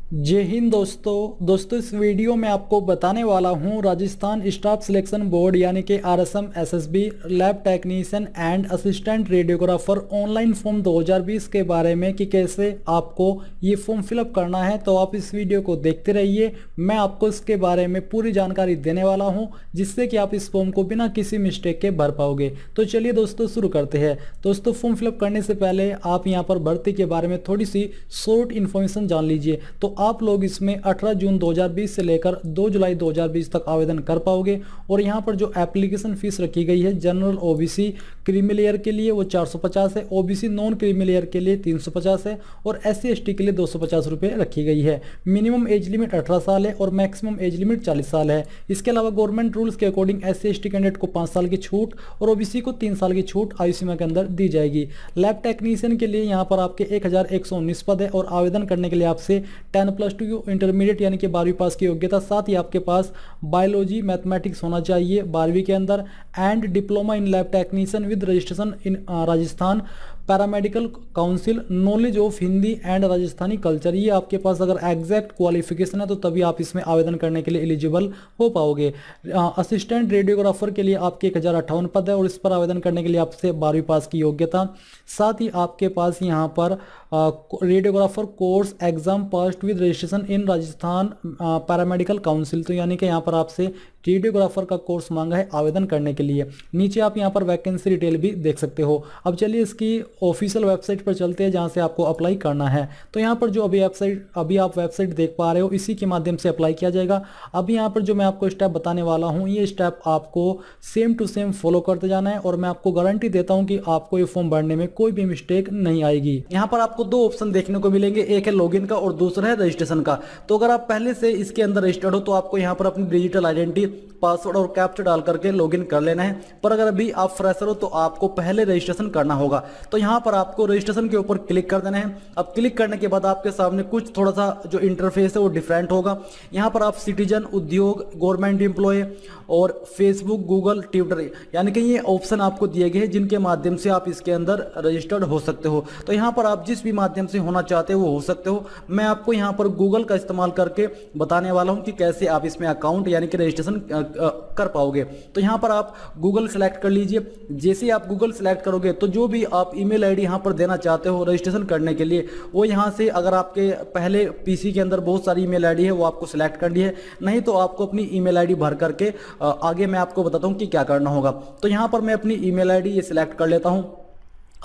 जय हिंद दोस्तों इस वीडियो में आपको बताने वाला हूं राजस्थान स्टाफ सिलेक्शन बोर्ड यानी कि RSM SSB lab technician and assistant radiographer online form 2020 के बारे में कि कैसे आपको ये फॉर्म फिलअप करना है। तो आप इस वीडियो को देखते रहिए, मैं आपको इसके बारे में पूरी जानकारी देने वाला हूं जिससे कि आप इस फॉर्म को बिना किसी मिस्टेक के भर पाओगे। तो चलिए दोस्तों शुरू करते हैं। दोस्तों फॉर्म फिलअप करने से पहले आप यहाँ पर भर्ती के बारे में थोड़ी सी शॉर्ट इन्फॉर्मेशन जान लीजिए। तो आप लोग इसमें 18 जून 2020 से लेकर 2 जुलाई 2020 तक आवेदन कर पाओगे। और यहाँ पर जो एप्लीकेशन फीस रखी गई है जनरल ओबीसी क्रीमी लेयर के लिए वो 450 है, ओबीसी नॉन क्रीमी लेयर के लिए 350 है और एससी एसटी के लिए 250 रुपये रखी गई है। मिनिमम एज लिमिट 18 साल है और मैक्सिमम एज लिमिट 40 साल है। इसके अलावा गवर्नमेंट रूल्स के अकॉर्डिंग एससी एसटी कैंडिडेट को 5 साल की छूट और ओबीसी को 3 साल की छूट आयु सीमा के अंदर दी जाएगी। लैब टेक्नीशियन के लिए यहाँ पर आपके 1119 पद है और आवेदन करने के लिए आपसे 10+2 इंटरमीडिएट यानी कि 12वीं पास की योग्यता, साथ ही आपके पास बायोलॉजी मैथमेटिक्स होना चाहिए 12वीं के अंदर and diploma in lab technician with registration in Rajasthan paramedical council, knowledge of Hindi and Rajasthani culture. ये आपके पास अगर एग्जैक्ट क्वालिफिकेशन है तो तभी आप इसमें आवेदन करने के लिए एलिजिबल हो पाओगे। असिस्टेंट रेडियोग्राफर के लिए आपके 1058 पद है और इस पर आवेदन करने के लिए आपसे 12वीं पास की योग्यता, साथ ही आपके पास यहाँ पर radiographer course exam passed with registration in Rajasthan paramedical council. तो यानी कि यहाँ पर आपसे रेडियोग्राफर का कोर्स मांगा है आवेदन करने के लिए। नीचे आप यहाँ पर वैकेंसी डिटेल भी देख सकते हो। अब चलिए इसकी ऑफिशियल वेबसाइट पर चलते हैं जहाँ से आपको अप्लाई करना है। तो यहाँ पर जो अभी आप वेबसाइट देख पा रहे हो इसी के माध्यम से अप्लाई किया जाएगा। अभी यहाँ पर जो मैं आपको स्टेप बताने वाला हूँ ये स्टेप आपको सेम टू सेम फॉलो करते जाना है और मैं आपको गारंटी देता हूँ कि आपको ये फॉर्म भरने में कोई भी मिस्टेक नहीं आएगी। यहाँ पर आपको दो ऑप्शन देखने को मिलेंगे, एक है लॉगिन का और दूसरा है रजिस्ट्रेशन का। तो अगर आप पहले से इसके अंदर रजिस्टर्ड हो तो आपको यहाँ पर अपनी डिजिटल आइडेंटिटी, पासवर्ड और कैप्चा डाल करके लॉगिन कर लेना है। पर अगर अभी आप फ्रेशर हो तो आपको पहले रजिस्ट्रेशन करना होगा। तो यहाँ पर आपको रजिस्ट्रेशन के ऊपर क्लिक कर देना है। अब क्लिक करने के बाद आपके सामने कुछ थोड़ा सा जो इंटरफेस है वो डिफरेंट होगा। यहाँ पर आप सिटीजन, उद्योग, गवर्नमेंट एम्प्लॉय और फेसबुक, गूगल, ट्विटर यानी कि ये ऑप्शन आपको दिए गए हैं जिनके माध्यम से आप इसके अंदर रजिस्टर्ड हो सकते हो। तो यहाँ पर आप जिस भी माध्यम से होना चाहते हो वो हो सकते हो। मैं आपको यहाँ पर गूगल का इस्तेमाल करके बताने वाला हूँ कि कैसे आप इसमें अकाउंट यानी कि रजिस्ट्रेशन कर पाओगे। तो यहाँ पर आप गूगल सेलेक्ट कर लीजिए। जैसे ही आप गूगल सेलेक्ट करोगे तो जो भी आप ईमेल आईडी यहाँ पर देना चाहते हो रजिस्ट्रेशन करने के लिए वो यहाँ से, अगर आपके पहले पीसी के अंदर बहुत सारी ईमेल आईडी है वो आपको सिलेक्ट करनी है, नहीं तो आपको अपनी ईमेल आईडी भर करके आगे मैं आपको बताता हूँ कि क्या करना होगा। तो यहाँ पर मैं अपनी ईमेल आईडी ये सिलेक्ट कर लेता हूँ।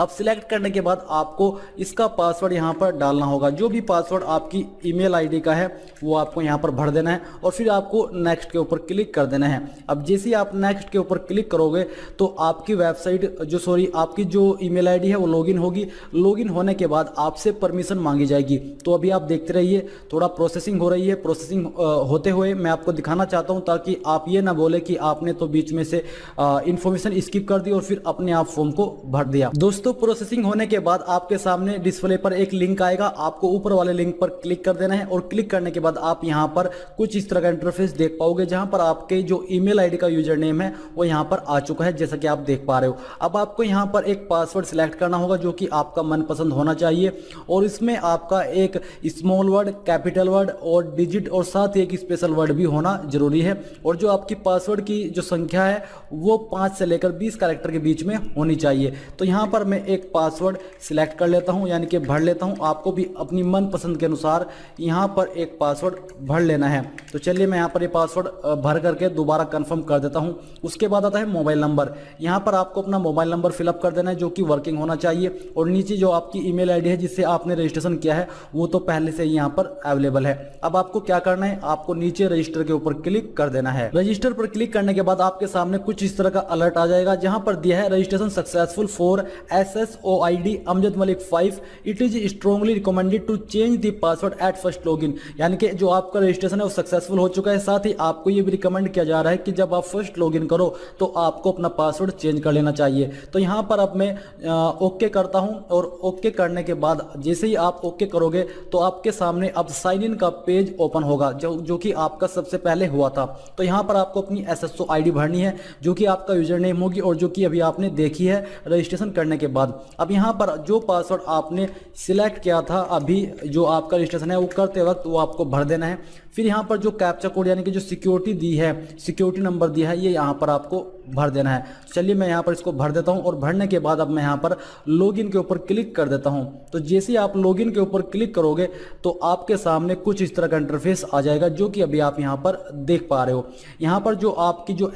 अब सिलेक्ट करने के बाद आपको इसका पासवर्ड यहाँ पर डालना होगा। जो भी पासवर्ड आपकी ईमेल आईडी का है वो आपको यहाँ पर भर देना है और फिर आपको नेक्स्ट के ऊपर क्लिक कर देना है। अब जैसे ही आप नेक्स्ट के ऊपर क्लिक करोगे तो आपकी वेबसाइट आपकी जो ईमेल आईडी है वो लॉगिन होगी। लॉगिन होने के बाद आपसे परमिशन मांगी जाएगी। तो अभी आप देखते रहिए, थोड़ा प्रोसेसिंग हो रही है। प्रोसेसिंग होते हुए मैं आपको दिखाना चाहता हूँ ताकि आप ये ना बोले कि आपने तो बीच में से इंफॉर्मेशन स्किप कर दी और फिर अपने आप फॉर्म को भर दिया। दोस्तों प्रोसेसिंग होने के बाद आपके सामने डिस्प्ले पर एक लिंक आएगा, आपको ऊपर वाले लिंक पर क्लिक कर देना है और क्लिक करने के बाद आप यहां पर कुछ इस तरह का इंटरफेस देख पाओगे जहां पर आपके जो ईमेल आईडी का यूजर नेम है वो यहां पर आ चुका है जैसा कि आप देख पा रहे हो। अब आपको यहां पर एक पासवर्ड सिलेक्ट करना होगा जो कि आपका मनपसंद होना चाहिए और इसमें आपका एक स्मॉल वर्ड, कैपिटल वर्ड और डिजिट और साथ ही एक स्पेशल वर्ड भी होना जरूरी है। और जो आपकी पासवर्ड की जो संख्या है वो 5 से लेकर 20 कैरेक्टर के बीच में होनी चाहिए। तो यहां पर मैं एक पासवर्ड सिलेक्ट कर लेता हूं यानी कि भर लेता हूं। आपको भी अपनी मनपसंद के अनुसार यहां पर एक पासवर्ड भर लेना है। तो चलिए मैं यहां पर ये पासवर्ड भर करके दोबारा कंफर्म कर देता हूं। उसके बाद आता है मोबाइल नंबर। यहां पर आपको अपना मोबाइल नंबर फिलअप कर देना है जो कि वर्किंग होना चाहिए और नीचे जो आपकी ईमेल आईडी है जिससे आपने रजिस्ट्रेशन किया है वो तो पहले से ही यहां पर अवेलेबल है। अब आपको क्या करना है, आपको नीचे रजिस्टर के ऊपर क्लिक कर देना है। रजिस्टर पर क्लिक करने के बाद आपके सामने कुछ इस तरह का अलर्ट आ जाएगा जहां पर दिया है registration successful for SSOID Amjad Malik 5। It is strongly recommended to change the password at first login. यानी कि जो आपका रजिस्ट्रेशन है वो सक्सेसफुल हो चुका है। साथ ही आपको ये भी रिकमेंड किया जा रहा है कि जब आप फर्स्ट लॉगिन करो तो आपको अपना पासवर्ड चेंज कर लेना चाहिए। तो यहाँ पर अब मैं ओके करता हूँ और ओके करने के बाद जैसे ही आप ओके करोगे तो आपके सामने अब साइन इन का पेज ओपन होगा जो कि आपका सबसे पहले हुआ था। तो यहाँ पर आपको अपनी SSO ID भरनी है जो कि आपका यूजर नेम होगी और जो कि अभी आपने देखी है रजिस्ट्रेशन करने के बाद अब यहाँ पर जो पासवर्ड आपने सिलेक्ट किया था अभी जो आपका रजिस्ट्रेशन है वो करते वक्त वो आपको भर देना है। फिर यहाँ पर जो कैप्चा कोड यानी कि जो सिक्योरिटी दी है, सिक्योरिटी नंबर दिया है, ये यहाँ पर आपको भर देना है। चलिए मैं यहाँ पर इसको भर देता हूँ और भरने के बाद अब मैं यहाँ पर लॉगिन के ऊपर क्लिक कर देता हूँ। तो जैसे ही आप लॉगिन के ऊपर क्लिक करोगे तो आपके सामने कुछ इस तरह का इंटरफेस आ जाएगा जो कि अभी आप यहाँ पर देख पा रहे हो। यहाँ पर जो आपकी जो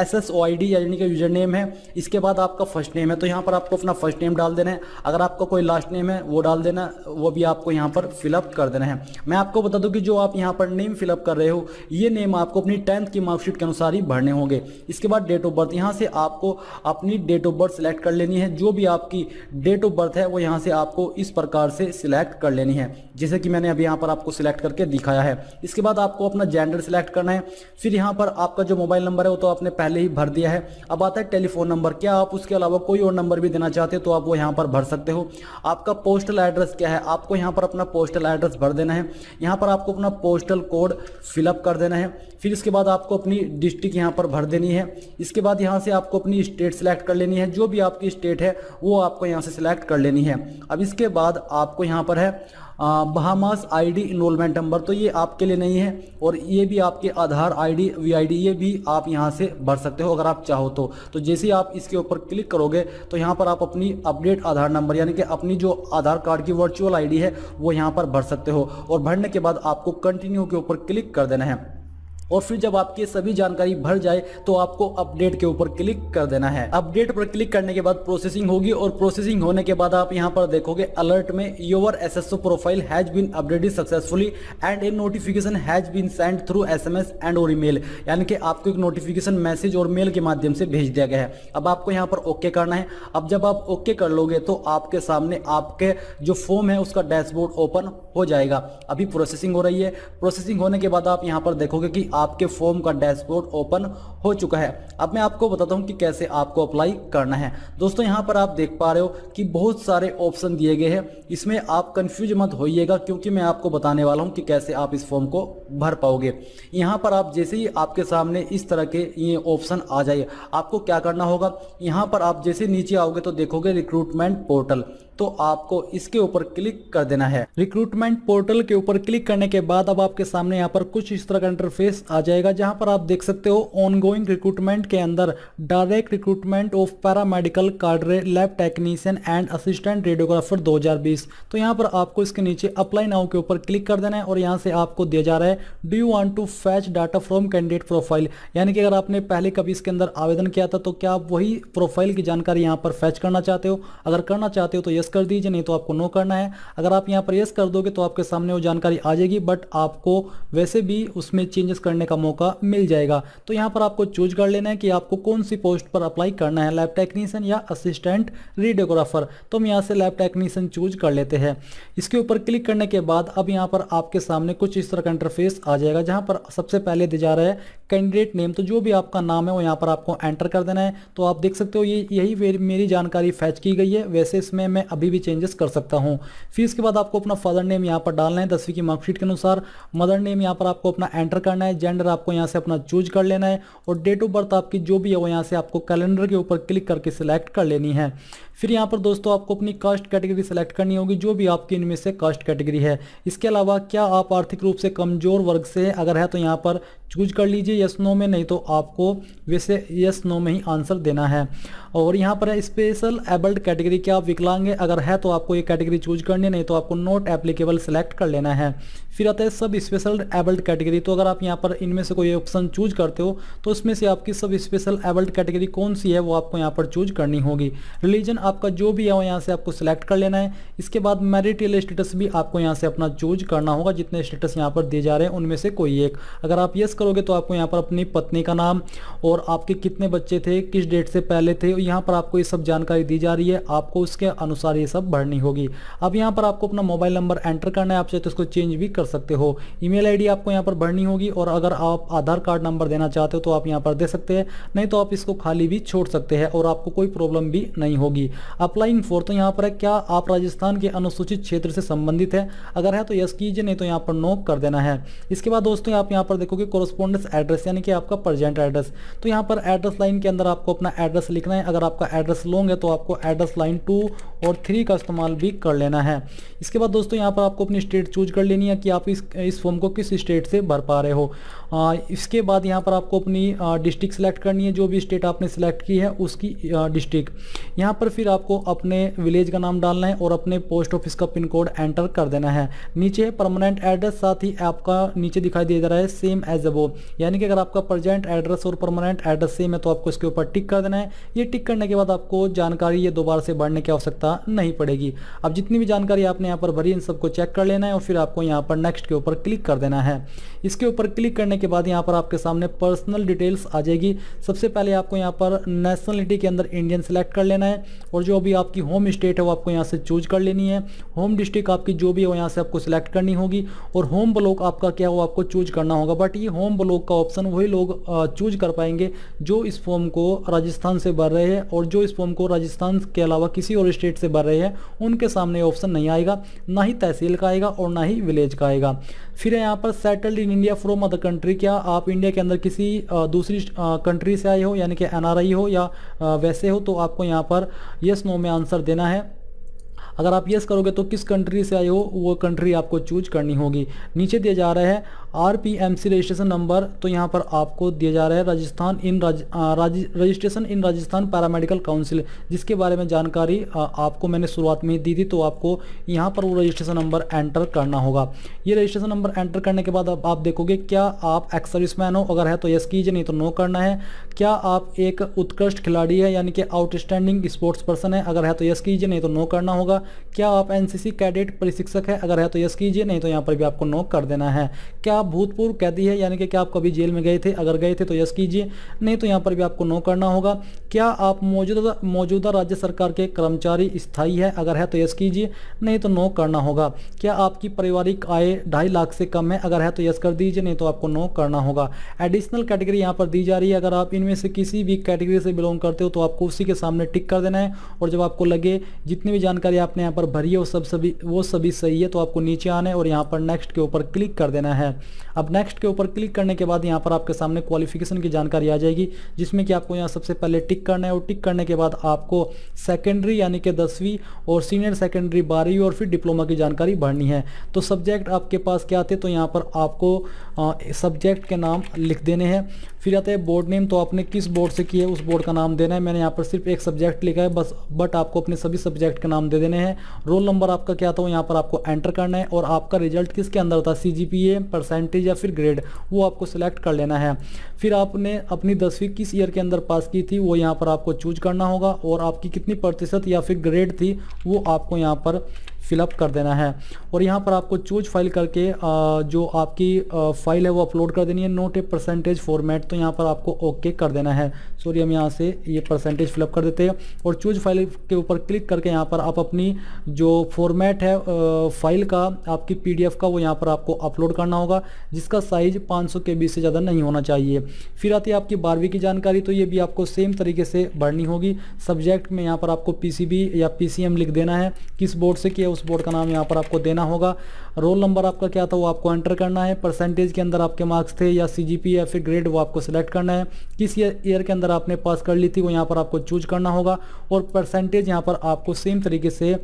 SSOID यानी कि यूजर नेम है, इसके बाद आपका फर्स्ट नेम है, तो यहाँ पर आपको अपना फर्स्ट नेम डाल देना है। अगर आपका कोई लास्ट नेम है वो डाल देना, वो भी आपको यहाँ पर फिलअप कर देना है। मैं आपको बता दूं कि जो आप यहाँ पर नेम फिलअप कर रहे हो ये नेम आपको अपनी 10th की मार्कशीट के अनुसार ही भरने होंगे। इसके बाद डेट ऑफ बर्थ, यहाँ से आपको अपनी डेट ऑफ बर्थ सिलेक्ट कर लेनी है। जो भी आपकी डेट ऑफ बर्थ है वो यहाँ से आपको इस प्रकार से सिलेक्ट कर लेनी है, जैसे कि मैंने अभी यहाँ पर आपको सिलेक्ट करके दिखाया है। इसके बाद आपको अपना जेंडर सिलेक्ट करना है। फिर यहाँ पर आपका जो मोबाइल नंबर है वो तो आपने पहले ही भर दिया है। अब आता है टेलीफोन नंबर। क्या आप उसके अलावा कोई और नंबर भी देना चाहते हो तो आप वो यहाँ पर भर सकते हो। आपका पोस्टल एड्रेस क्या है, आपको यहाँ पर अपना पोस्टल एड्रेस भर देना है। यहाँ पर आपको अपना पोस्टल कोड फिलअप कर देना है। फिर इसके बाद आपको अपनी डिस्ट्रिक्ट यहाँ पर भर देनी है। इसके बाद यहाँ से आपको अपनी स्टेट सिलेक्ट कर लेनी है। जो भी आपकी स्टेट है वो आपको यहाँ से सिलेक्ट कर लेनी है। अब इसके बाद आपको यहाँ पर है बहामास ID इनरोलमेंट नंबर, तो ये आपके लिए नहीं है। और ये भी आपके आधार ID VID ये भी आप यहाँ से भर सकते हो अगर आप चाहो तो जैसे ही आप इसके ऊपर क्लिक करोगे तो यहाँ पर आप अपनी अपडेट आधार नंबर यानी कि अपनी जो आधार कार्ड की वर्चुअल ID है वो यहाँ पर भर सकते हो। और भरने के बाद आपको कंटिन्यू के ऊपर क्लिक कर देना है। और फिर जब आपकी सभी जानकारी भर जाए तो आपको अपडेट के ऊपर क्लिक कर देना है। अपडेट पर क्लिक करने के बाद प्रोसेसिंग होगी और प्रोसेसिंग होने के बाद आप यहां पर देखोगे अलर्ट में your SSO profile has been updated successfully and a notification has been sent through SMS and और ईमेल, यानी कि आपको एक नोटिफिकेशन मैसेज और मेल के माध्यम से भेज दिया गया है। अब आपको यहाँ पर ओके करना है। अब जब आप ओके कर लोगे तो आपके सामने आपके जो फॉर्म है उसका डैशबोर्ड ओपन हो जाएगा। अभी प्रोसेसिंग हो रही है। प्रोसेसिंग होने के बाद आप यहाँ पर देखोगे कि आपके फॉर्म का डैशबोर्ड ओपन हो चुका है। अब मैं आपको बताता हूं कि कैसे आपको अप्लाई करना है। दोस्तों यहां पर आप देख पा रहे हो कि बहुत सारे ऑप्शन दिए गए हैं। इसमें आप कंफ्यूज मत होइएगा क्योंकि मैं आपको बताने वाला हूं कि कैसे आप इस फॉर्म को भर पाओगे। यहां पर आप जैसे ही आपके सामने इस तरह के ये ऑप्शन आ जाए, आपको क्या करना होगा, यहां पर आप जैसे नीचे आओगे तो देखोगे रिक्रूटमेंट पोर्टल, तो आपको इसके ऊपर क्लिक कर देना है। रिक्रूटमेंट पोर्टल के ऊपर क्लिक करने के बाद अब आपके सामने यहाँ पर कुछ इस तरह का इंटरफेस आ जाएगा जहां पर आप देख सकते हो ऑनगोइंग रिक्रूटमेंट के अंदर direct recruitment of paramedical cadre lab technician and assistant radiographer 2020। तो यहाँ पर आपको इसके नीचे अप्लाई नाउ के ऊपर क्लिक कर देना है और यहाँ से आपको दिया जा रहा है do you want to fetch data from candidate profile, यानी कि अगर आपने पहले कभी इसके अंदर आवेदन किया था तो क्या आप वही प्रोफाइल की जानकारी यहाँ पर फैच करना चाहते हो। अगर करना चाहते हो तो यस कर दीजिए, नहीं तो आपको नो करना है। अगर आप यहाँ पर यस कर दोगे तो आपके सामने वो जानकारी आ जाएगी, बट आपको वैसे भी उसमें चेंजेस करने का मौका मिल जाएगा। तो यहाँ पर आपको चूज कर लेना है कि आपको कौन सी पोस्ट पर अप्लाई करना है, लैब टेक्नीशियन या असिस्टेंट रेडियोग्राफर। तो हम यहाँ से लैब टेक्नीशियन चूज कर लेते हैं। इसके ऊपर क्लिक करने के बाद अब यहाँ पर आपके सामने कुछ इस तरह का इंटरफेस आ जाएगा जहाँ पर सबसे पहले दिया जा रहा है कैंडिडेट नेम। तो जो भी आपका नाम है वो यहाँ पर आपको एंटर कर देना है। तो आप देख सकते हो ये यही मेरी जानकारी फैच की गई है, वैसे इसमें मैं अभी भी चेंजेस कर सकता हूँ। फिर इसके बाद आपको अपना फादर नेम यहाँ पर डालना है 10वीं की मार्कशीट के अनुसार। मदर नेम यहाँ पर आपको अपना एंटर करना है। जेंडर आपको यहाँ से अपना चूज कर लेना है और डेट ऑफ बर्थ आपकी जो भी है वो यहाँ से आपको कैलेंडर के ऊपर क्लिक करके सिलेक्ट कर लेनी है। फिर यहाँ पर दोस्तों आपको अपनी कास्ट कैटेगरी सेलेक्ट करनी होगी, जो भी आपकी इनमें से कास्ट कैटेगरी है। इसके अलावा क्या आप आर्थिक रूप से कमजोर वर्ग से, अगर है तो यहाँ पर चूज कर लीजिए यस नो में, नहीं तो आपको वैसे यस नो में ही आंसर देना है। और यहाँ पर है स्पेशल एबल्ड कैटेगरी, क्या आप विकलांग है, अगर है तो आपको ये कैटेगरी चूज करनी है, नहीं तो आपको नॉट एप्लीकेबल सेलेक्ट कर लेना है। फिर आता है सब स्पेशल एबल्ड कैटेगरी, तो अगर आप यहाँ पर इनमें से कोई ऑप्शन चूज करते हो तो उसमें से आपकी सब स्पेशल एबल्ड कैटेगरी कौन सी है वो आपको यहाँ पर चूज करनी होगी। रिलीजन आपका जो भी है वो यहाँ से आपको सिलेक्ट कर लेना है। इसके बाद मैरिटल स्टेटस भी आपको यहाँ से अपना चूज करना होगा, जितने स्टेटस यहाँ पर दिए जा रहे हैं उनमें से कोई एक। अगर आप यस करोगे तो आपको यहाँ पर अपनी पत्नी का नाम और आपके कितने बच्चे थे, किस डेट से पहले थे, यहाँ पर आपको ये सब जानकारी दी जा रही है, आपको उसके अनुसार ये सब भरनी होगी। अब यहाँ पर आपको अपना मोबाइल नंबर एंटर करना है, आप चाहे तो इसको चेंज भी कर सकते हो। ईमेल आईडी आपको यहाँ पर भरनी होगी और अगर आप आधार कार्ड नंबर देना चाहते हो तो आप यहाँ पर दे सकते हैं, नहीं तो आप इसको खाली भी छोड़ सकते हैं और आपको कोई प्रॉब्लम भी नहीं होगी। अप्लाइंग फॉर, तो यहाँ पर है क्या आप राजस्थान के अनुसूचित क्षेत्र से संबंधित है, अगर है तो यस कीजिए, नहीं तो यहाँ पर नो कर देना है। इसके बाद दोस्तों आप यहाँ पर देखोगे कोरस्पोंडेंस एड्रेस यानी कि आपका प्रेजेंट एड्रेस। तो यहाँ पर एड्रेस लाइन के अंदर आपको अपना एड्रेस लिखना है। अगर आपका एड्रेस लॉन्ग है तो आपको एड्रेस लाइन 2 और 3 का इस्तेमाल भी कर लेना है। इसके बाद दोस्तों यहाँ पर आपको अपनी स्टेट चूज कर लेनी है कि आप इस फॉर्म को किस स्टेट से भर पा रहे हो। इसके बाद यहाँ पर आपको अपनी डिस्ट्रिक्ट सेलेक्ट करनी है, जो भी स्टेट आपने सेलेक्ट की है उसकी डिस्ट्रिक्ट। यहाँ पर फिर आपको अपने विलेज का नाम डालना है और अपने पोस्ट ऑफिस का पिन कोड एंटर कर देना है। नीचे परमानेंट एड्रेस, साथ ही आपका नीचे दिखाई दे रहा है सेम एज अबोव, यानी कि अगर आपका प्रेजेंट एड्रेस और परमानेंट एड्रेस सेम है तो आपको इसके ऊपर टिक कर देना है। ये टिक करने के बाद आपको जानकारी ये दोबारा से भरने की आवश्यकता नहीं पड़ेगी। अब जितनी भी जानकारी आपने यहाँ पर भरी इन सबको चेक कर लेना है और फिर आपको यहाँ पर नेक्स्ट के ऊपर क्लिक कर देना है। इसके ऊपर क्लिक करने के बाद यहाँ पर आपके सामने पर्सनल डिटेल्स आ जाएगी। सबसे पहले आपको यहाँ पर नेशनलिटी के अंदर इंडियन सेलेक्ट कर लेना है और जो भी आपकी होम स्टेट है वो आपको यहाँ से चूज कर लेनी है। होम डिस्ट्रिक्ट आपकी जो भी है वो यहाँ से आपको सिलेक्ट करनी होगी और होम ब्लॉक आपका क्या वो आपको चूज करना होगा। बट ये होम ब्लॉक का ऑप्शन वही लोग चूज कर पाएंगे जो इस फॉर्म को राजस्थान से भर रहे हैं, और जो इस फॉर्म को राजस्थान के अलावा किसी और स्टेट से भर रहे हैं उनके सामने ऑप्शन नहीं आएगा, ना ही तहसील का आएगा और ना ही विलेज का आएगा। फिर यहाँ पर settled in India from other country, क्या आप इंडिया के अंदर किसी दूसरी कंट्री से आए हो यानी कि एनआरआई हो या वैसे हो, तो आपको यहाँ पर यस नो में आंसर देना है। अगर आप यस करोगे तो किस कंट्री से आए हो वो कंट्री आपको चूज करनी होगी। नीचे दिया जा रहा है RPMC रजिस्ट्रेशन नंबर, तो यहाँ पर आपको दिया जा रहा है registration in Rajasthan paramedical council, जिसके बारे में जानकारी आपको मैंने शुरुआत में ही दी थी। तो आपको यहाँ पर वो रजिस्ट्रेशन नंबर एंटर करना होगा। ये रजिस्ट्रेशन नंबर एंटर करने के बाद आप देखोगे क्या आप एक्स सर्विसमैन हो, अगर है तो यस कीजिए, नहीं तो नो करना है। क्या आप एक उत्कृष्ट खिलाड़ी है यानी कि आउटस्टैंडिंग स्पोर्ट्स पर्सन है, अगर है तो यस कीजिए, नहीं तो नो करना होगा। क्या आप NCC कैडेट प्रशिक्षक है, अगर है तो यस कीजिए, नहीं तो यहाँ पर भी आपको नो कर देना है। क्या आप भूतपूर्व कैदी है यानी कि क्या आप कभी जेल में गए थे, अगर गए थे तो यस कीजिए, नहीं तो यहाँ पर भी आपको नो करना होगा। क्या आप मौजूदा राज्य सरकार के कर्मचारी स्थायी है, अगर है तो यस कीजिए, नहीं तो नो करना होगा। क्या आपकी पारिवारिक आय 2.5 लाख से कम है, अगर है तो यस कर दीजिए, नहीं तो आपको नो करना होगा। एडिशनल कैटेगरी यहाँ पर दी जा रही है, अगर आप इनमें से किसी भी कैटेगरी से बिलोंग करते हो तो आपको उसी के सामने टिक कर देना है और जब आपको लगे जितनी भी जानकारी आपने यहाँ पर भरी है वो सभी सही है तो आपको नीचे आना है और यहाँ पर नेक्स्ट के ऊपर क्लिक कर देना है। अब नेक्स्ट के ऊपर क्लिक करने के बाद यहाँ पर आपके सामने क्वालिफिकेशन की जानकारी आ जाएगी, जिसमें कि आपको यहाँ सबसे पहले टिक करना है और टिक करने के बाद आपको सेकेंडरी यानी कि 10वीं और सीनियर सेकेंडरी 12वीं और फिर डिप्लोमा की जानकारी भरनी है। तो सब्जेक्ट आपके पास क्या थे, तो यहाँ पर आपको सब्जेक्ट के नाम लिख देने हैं। फिर आता है बोर्ड नेम, तो आपने किस बोर्ड से किया है उस बोर्ड का नाम देना है। मैंने यहाँ पर सिर्फ एक सब्जेक्ट लिखा है बस, बट आपको अपने सभी सब्जेक्ट के नाम दे देने हैं। रोल नंबर आपका क्या था वो यहाँ पर आपको एंटर करना है और आपका रिजल्ट किसके अंदर था, CGPA, परसेंटेज या फिर ग्रेड, वो आपको सिलेक्ट कर लेना है। फिर आपने अपनी 10वीं किस ईयर के अंदर पास की थी वो यहाँ पर आपको चूज करना होगा और आपकी कितनी प्रतिशत या फिर ग्रेड थी वो आपको यहाँ पर फिलअप कर देना है। और यहाँ पर आपको चूज फाइल करके जो आपकी फाइल है वो अपलोड कर देनी है, नोट ए परसेंटेज फॉर्मेट, तो यहाँ पर आपको ओके कर देना है। सॉरी, हम यहाँ से ये परसेंटेज फिलअप कर देते हैं और चूज फाइल के ऊपर क्लिक करके यहाँ पर आप अपनी जो फॉर्मेट है फाइल का आपकी PDF का वो यहाँ पर आपको अपलोड करना होगा, जिसका साइज 500 KB से ज़्यादा नहीं होना चाहिए। फिर आती है आपकी 12वीं की जानकारी, तो ये भी आपको सेम तरीके से भरनी होगी। सब्जेक्ट में यहाँ पर आपको PCB या PCM लिख देना है, किस बोर्ड से किया उस बोर्ड का नाम यहाँ पर आपको देना होगा। रोल नंबर आपका क्या था वो आपको एंटर करना है। परसेंटेज के अंदर आपके मार्क्स थे या CGPA या फिर ग्रेड वो आपको सिलेक्ट करना है। किस ईयर के अंदर आपने पास कर ली थी वो यहाँ पर आपको चूज करना होगा और परसेंटेज यहाँ पर आपको सेम तरीके से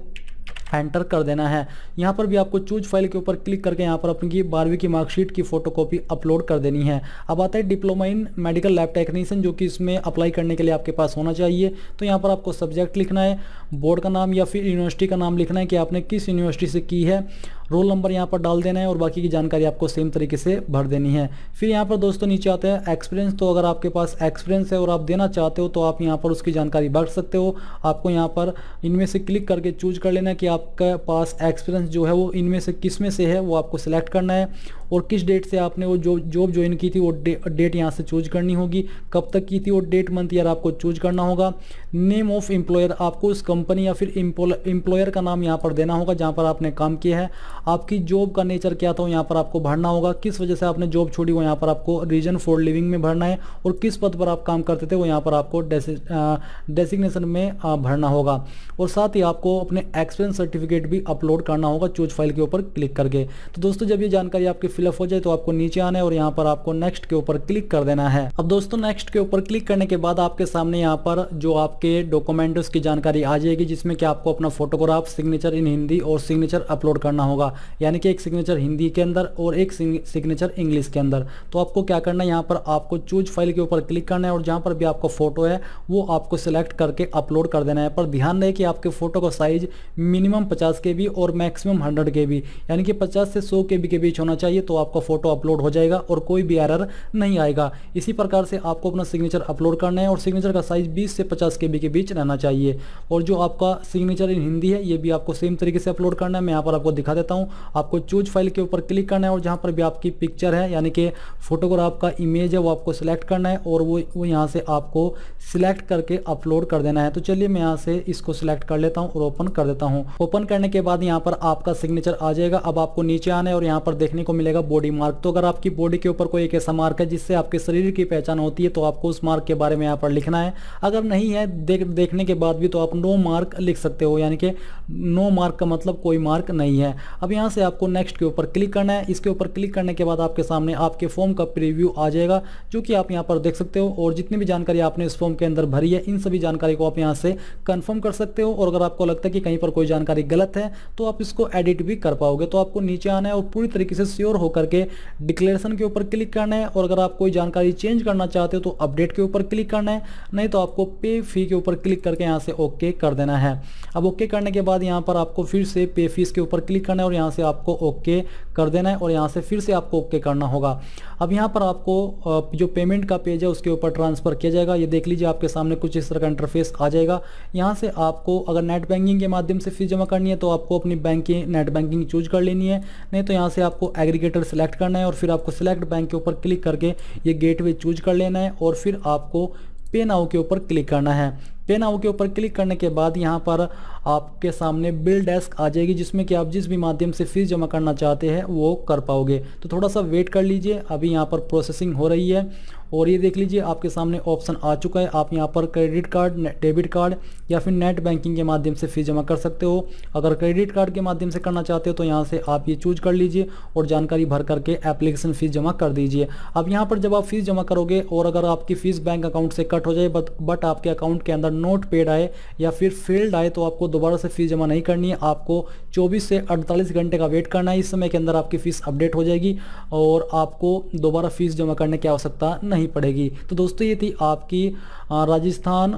एंटर कर देना है। यहाँ पर भी आपको चूज फाइल के ऊपर क्लिक करके यहाँ पर अपनी 12वीं की मार्कशीट की फोटोकॉपी अपलोड कर देनी है। अब आता है diploma in medical lab technician, जो कि इसमें अप्लाई करने के लिए आपके पास होना चाहिए। तो यहाँ पर आपको सब्जेक्ट लिखना है, बोर्ड का नाम या फिर यूनिवर्सिटी का नाम लिखना है कि आपने किस यूनिवर्सिटी से की है, रोल नंबर यहाँ पर डाल देना है और बाकी की जानकारी आपको सेम तरीके से भर देनी है। फिर यहाँ पर दोस्तों नीचे आता है एक्सपीरियंस, तो अगर आपके पास एक्सपीरियंस है और आप देना चाहते हो तो आप यहाँ पर उसकी जानकारी भर सकते हो। आपको यहाँ पर इनमें से क्लिक करके चूज कर लेना है कि आपके पास एक्सपीरियंस जो है वो इनमें से किस में से है, वो आपको सिलेक्ट करना है और किस डेट से आपने वो जॉब ज्वाइन की थी वो डेट यहाँ से चूज करनी होगी। कब तक की थी वो डेट, मंथ, ईयर आपको चूज करना होगा। नेम ऑफ एम्प्लॉयर, आपको उस कंपनी या फिर एम्प्लॉयर का नाम यहाँ पर देना होगा जहाँ पर आपने काम किया है। आपकी जॉब का नेचर क्या था यहाँ पर आपको भरना होगा, किस वजह से आपने जॉब छोड़ी वो यहाँ पर आपको रीजन फॉर लिविंग में भरना है, और किस पद पर आप काम करते थे वो यहाँ पर आपको डेसिग्नेशन में भरना होगा। और साथ ही आपको अपने एक्सपीरियंस सर्टिफिकेट भी अपलोड करना होगा चूज फाइल के ऊपर क्लिक करके। तो दोस्तों जब ये जानकारी आपकी फिलअप हो जाए तो आपको नीचे आना है और यहाँ पर आपको नेक्स्ट के ऊपर क्लिक कर देना है। अब दोस्तों नेक्स्ट के ऊपर क्लिक करने के बाद आपके सामने यहाँ पर जो आपके डॉक्यूमेंट्स की जानकारी आ जाएगी, जिसमें कि आपको अपना फोटोग्राफ, सिग्नेचर इन हिंदी और सिग्नेचर अपलोड करना होगा, यानी कि एक सिग्नेचर हिंदी के अंदर और एक सिग्नेचर इंग्लिश के अंदर। तो आपको क्या करना है, यहाँ पर आपको चूज फाइल के ऊपर क्लिक करना है और जहाँ पर भी आपका फोटो है वो आपको सिलेक्ट करके अपलोड कर देना है। पर ध्यान रहे कि आपके फोटो का साइज मिनिमम 50 KB और मैक्सिमम 100 KB, यानी कि 50 से 100 KB के बीच होना चाहिए, तो आपका फोटो अपलोड हो जाएगा और कोई भी एरर नहीं आएगा। इसी प्रकार से आपको अपना सिग्नेचर अपलोड करना है और सिग्नेचर का साइज 20 से 50 KB के बीच रहना चाहिए। और जो आपका सिग्नेचर इन हिंदी है ये भी आपको सेम तरीके से अपलोड करना है। मैं यहाँ पर आपको दिखा देता हूँ। आपको चूज फाइल के ऊपर क्लिक करना है और जहाँ पर भी आपकी पिक्चर है यानी कि फोटोग्राफ का इमेज है वो आपको सिलेक्ट करना है और वो यहाँ से आपको सिलेक्ट करके अपलोड कर देना है। तो चलिए मैं यहाँ से इसको सिलेक्ट कर लेता हूँ और ओपन कर देता हूँ। ओपन करने के बाद यहाँ पर आपका सिग्नेचर आ जाएगा। अब आपको नीचे आना है और यहाँ पर देखने को मिलेगा बॉडी मार्क। तो अगर आपकी बॉडी के ऊपर कोई एक ऐसा मार्क है जिससे आपके शरीर की पहचान होती है तो आपको उस मार्क के बारे में यहाँ पर लिखना है। अगर नहीं है देखने के बाद भी तो आप नो मार्क लिख सकते हो, यानी कि नो मार्क का मतलब कोई मार्क नहीं है। अब यहाँ से आपको नेक्स्ट के ऊपर क्लिक करना है। इसके ऊपर क्लिक करने के बाद आपके सामने आपके फॉर्म का प्रीव्यू आ जाएगा, जो कि आप यहाँ पर देख सकते हो। और जितनी भी जानकारी आपने इस फॉर्म के अंदर भरी है इन सभी जानकारी को आप यहाँ से कंफर्म कर सकते हो। और अगर आपको लगता है कि कहीं पर कोई जानकारी गलत है तो आप इसको एडिट भी कर पाओगे। तो आपको नीचे आना है और पूरी तरीके से श्योर होकर के डिक्लेरेशन के ऊपर क्लिक करना है। और अगर आप कोई जानकारी चेंज करना चाहते हो तो अपडेट के ऊपर क्लिक करना है, नहीं तो आपको पे फी के ऊपर क्लिक करके यहाँ से ओके कर देना है। अब ओके करने के बाद यहाँ पर आपको फिर से पे फीस के ऊपर क्लिक करना है और यहाँ से आपको ओके कर देना है और यहाँ से फिर से आपको ओके करना होगा। अब यहाँ पर आपको जो पेमेंट का पेज है उसके ऊपर ट्रांसफर किया जाएगा। ये देख लीजिए आपके सामने कुछ इस तरह का इंटरफेस आ जाएगा। यहाँ से आपको अगर नेट बैंकिंग के माध्यम से फीस जमा करनी है तो आपको अपनी बैंक की नेट बैंकिंग चूज कर लेनी है, नहीं तो यहाँ से आपको एग्रीगेटर सेलेक्ट करना है और फिर आपको सिलेक्ट बैंक के ऊपर क्लिक करके ये गेटवे चूज कर लेना है और फिर आपको पे नाउ के ऊपर क्लिक करना है। पे नाउ के ऊपर क्लिक करने के बाद यहाँ पर आपके सामने बिल डेस्क आ जाएगी, जिसमें कि आप जिस भी माध्यम से फीस जमा करना चाहते हैं वो कर पाओगे। तो थोड़ा सा वेट कर लीजिए, अभी यहाँ पर प्रोसेसिंग हो रही है। और ये देख लीजिए आपके सामने ऑप्शन आ चुका है। आप यहाँ पर क्रेडिट कार्ड, डेबिट कार्ड या फिर नेट बैंकिंग के माध्यम से फीस जमा कर सकते हो। अगर क्रेडिट कार्ड के माध्यम से करना चाहते हो तो यहाँ से आप ये चूज कर लीजिए और जानकारी भर करके एप्लीकेशन फीस जमा कर दीजिए। अब यहाँ पर जब आप फीस जमा करोगे और अगर आपकी फीस बैंक अकाउंट से कट हो जाए बट आपके अकाउंट के अंदर नोट पेड आए या फिर फेल्ड आए तो आपको दोबारा से फीस जमा नहीं करनी है। आपको 24 से 48 घंटे का वेट करना है। इस समय के अंदर आपकी फीस अपडेट हो जाएगी और आपको दोबारा फीस जमा करने की आवश्यकता नहीं पड़ेगी। तो दोस्तों ये थी आपकी Rajasthan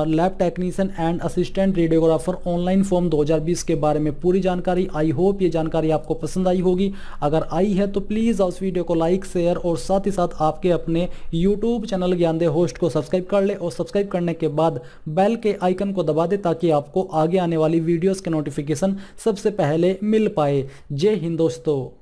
lab technician and assistant radiographer online form 2020 के बारे में पूरी जानकारी। आई होप ये जानकारी आपको पसंद आई होगी। अगर आई है तो प्लीज़ उस वीडियो को लाइक, शेयर और साथ ही साथ आपके अपने यूट्यूब चैनल ज्ञानदेव होस्ट को सब्सक्राइब कर ले और सब्सक्राइब करने के बाद बेल के आइकन को दबा दे ताकि आपको आगे आने वाली वीडियोस के नोटिफिकेशन सबसे पहले मिल पाए। जय हिंद दोस्तों।